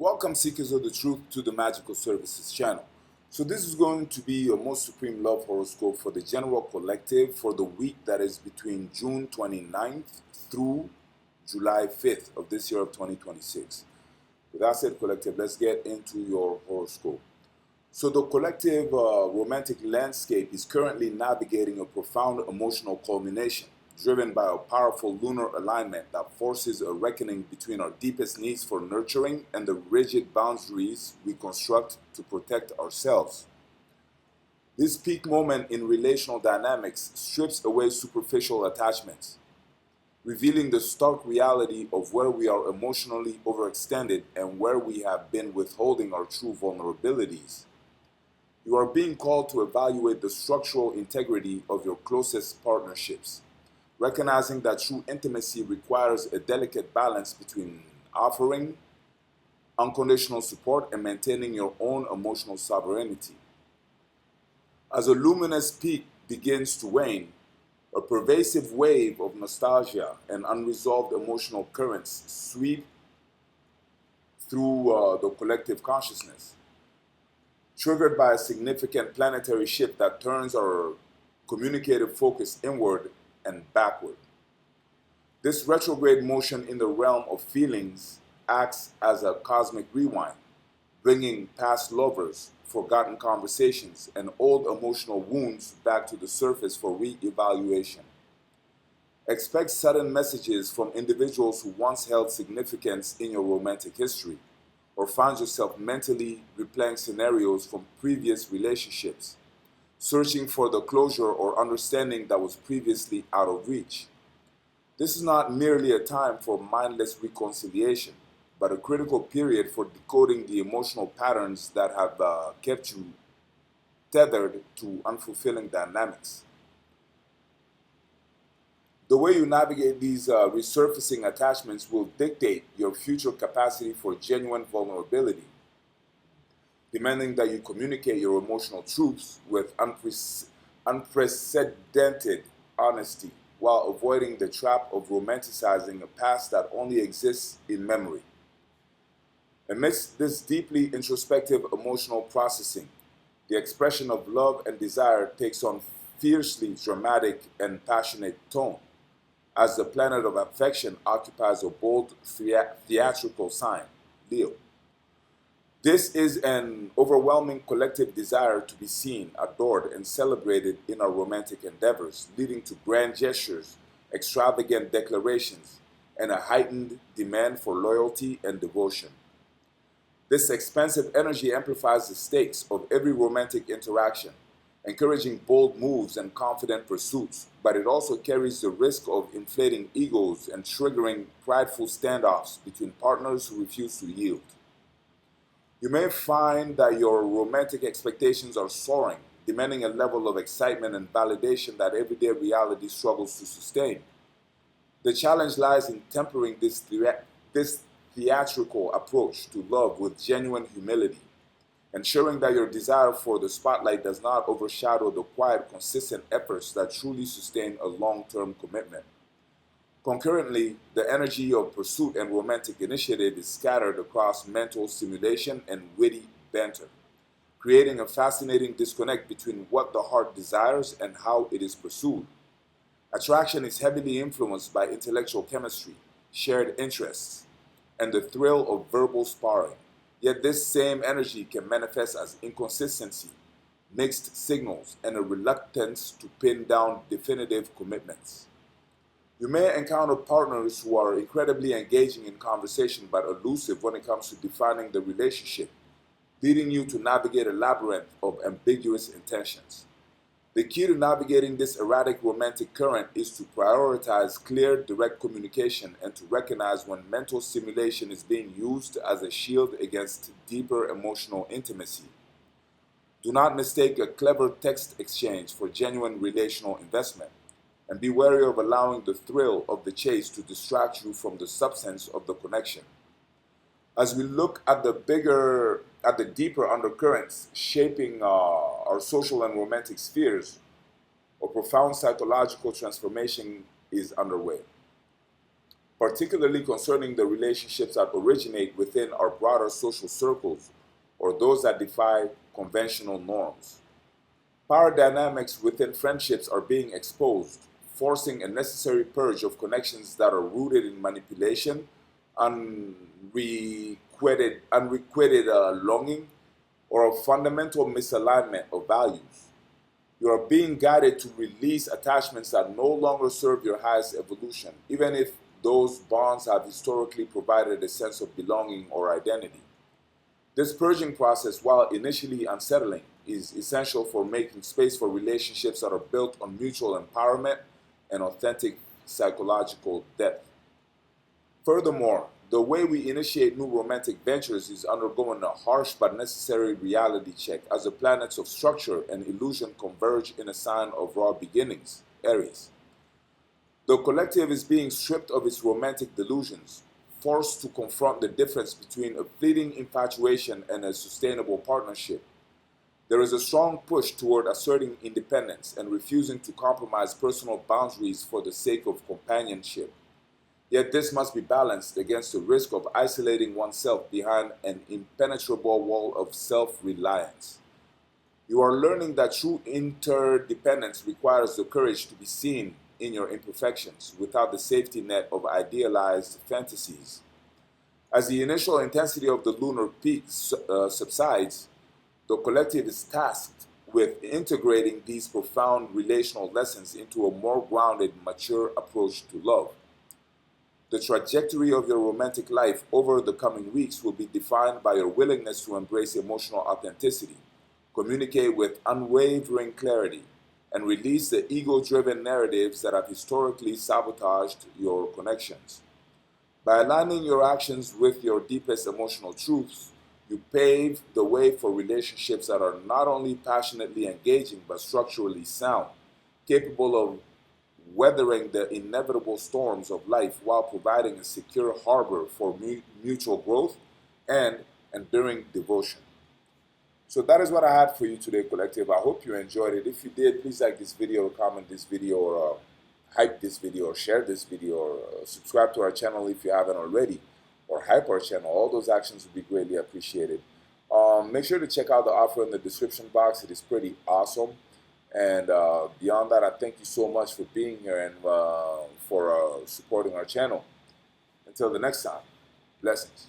Welcome, seekers of the truth, to the Magical Services channel. So this is going to be your most supreme love horoscope for the general collective for the week that is between June 29th through July 5th of this year of 2026. With that said, collective, let's get into your horoscope. So the collective romantic landscape is currently navigating a profound emotional culmination, driven by a powerful lunar alignment that forces a reckoning between our deepest needs for nurturing and the rigid boundaries we construct to protect ourselves. This peak moment in relational dynamics strips away superficial attachments, revealing the stark reality of where we are emotionally overextended and where we have been withholding our true vulnerabilities. You are being called to evaluate the structural integrity of your closest partnerships, recognizing that true intimacy requires a delicate balance between offering unconditional support and maintaining your own emotional sovereignty. As a luminous peak begins to wane, a pervasive wave of nostalgia and unresolved emotional currents sweep through the collective consciousness, triggered by a significant planetary shift that turns our communicative focus inward and backward. This retrograde motion in the realm of feelings acts as a cosmic rewind, bringing past lovers, forgotten conversations, and old emotional wounds back to the surface for re-evaluation. Expect sudden messages from individuals who once held significance in your romantic history, or find yourself mentally replaying scenarios from previous relationships, searching for the closure or understanding that was previously out of reach. This is not merely a time for mindless reconciliation, but a critical period for decoding the emotional patterns that have kept you tethered to unfulfilling dynamics. The way you navigate these resurfacing attachments will dictate your future capacity for genuine vulnerability, demanding that you communicate your emotional truths with unprecedented honesty while avoiding the trap of romanticizing a past that only exists in memory. Amidst this deeply introspective emotional processing, the expression of love and desire takes on fiercely dramatic and passionate tone as the planet of affection occupies a bold theatrical sign, Leo. This is an overwhelming collective desire to be seen, adored, and celebrated in our romantic endeavors, leading to grand gestures, extravagant declarations, and a heightened demand for loyalty and devotion. This expansive energy amplifies the stakes of every romantic interaction, encouraging bold moves and confident pursuits, but it also carries the risk of inflating egos and triggering prideful standoffs between partners who refuse to yield. You may find that your romantic expectations are soaring, demanding a level of excitement and validation that everyday reality struggles to sustain. The challenge lies in tempering this theatrical approach to love with genuine humility, ensuring that your desire for the spotlight does not overshadow the quiet, consistent efforts that truly sustain a long-term commitment. Concurrently, the energy of pursuit and romantic initiative is scattered across mental stimulation and witty banter, creating a fascinating disconnect between what the heart desires and how it is pursued. Attraction is heavily influenced by intellectual chemistry, shared interests, and the thrill of verbal sparring. Yet this same energy can manifest as inconsistency, mixed signals, and a reluctance to pin down definitive commitments. You may encounter partners who are incredibly engaging in conversation but elusive when it comes to defining the relationship, leading you to navigate a labyrinth of ambiguous intentions. The key to navigating this erratic romantic current is to prioritize clear, direct communication and to recognize when mental stimulation is being used as a shield against deeper emotional intimacy. Do not mistake a clever text exchange for genuine relational investment, and be wary of allowing the thrill of the chase to distract you from the substance of the connection. As we look at the deeper undercurrents shaping our social and romantic spheres, a profound psychological transformation is underway. particularly concerning the relationships that originate within our broader social circles or those that defy conventional norms. Power dynamics within friendships are being exposed, forcing a necessary purge of connections that are rooted in manipulation, unrequited longing, or a fundamental misalignment of values. You are being guided to release attachments that no longer serve your highest evolution, even if those bonds have historically provided a sense of belonging or identity. This purging process, while initially unsettling, is essential for making space for relationships that are built on mutual empowerment and authentic psychological depth. Furthermore, the way we initiate new romantic ventures is undergoing a harsh but necessary reality check as the planets of structure and illusion converge in a sign of raw beginnings, Aries. The collective is being stripped of its romantic delusions, forced to confront the difference between a fleeting infatuation and a sustainable partnership. There is a strong push toward asserting independence and refusing to compromise personal boundaries for the sake of companionship. Yet this must be balanced against the risk of isolating oneself behind an impenetrable wall of self-reliance. You are learning that true interdependence requires the courage to be seen in your imperfections without the safety net of idealized fantasies. As the initial intensity of the lunar peak subsides, the collective is tasked with integrating these profound relational lessons into a more grounded, mature approach to love. The trajectory of your romantic life over the coming weeks will be defined by your willingness to embrace emotional authenticity, communicate with unwavering clarity, and release the ego-driven narratives that have historically sabotaged your connections. By aligning your actions with your deepest emotional truths, you pave the way for relationships that are not only passionately engaging but structurally sound, capable of weathering the inevitable storms of life while providing a secure harbor for mutual growth and enduring devotion. So that is what I had for you today, collective. I hope you enjoyed it. If you did, please like this video, or comment this video, or hype this video, or share this video, or subscribe to our channel if you haven't already, or hype our channel. All those actions would be greatly appreciated. Make sure to check out the offer in the description box. It is pretty awesome. And beyond that, I thank you so much for being here and for supporting our channel. Until the next time, blessings.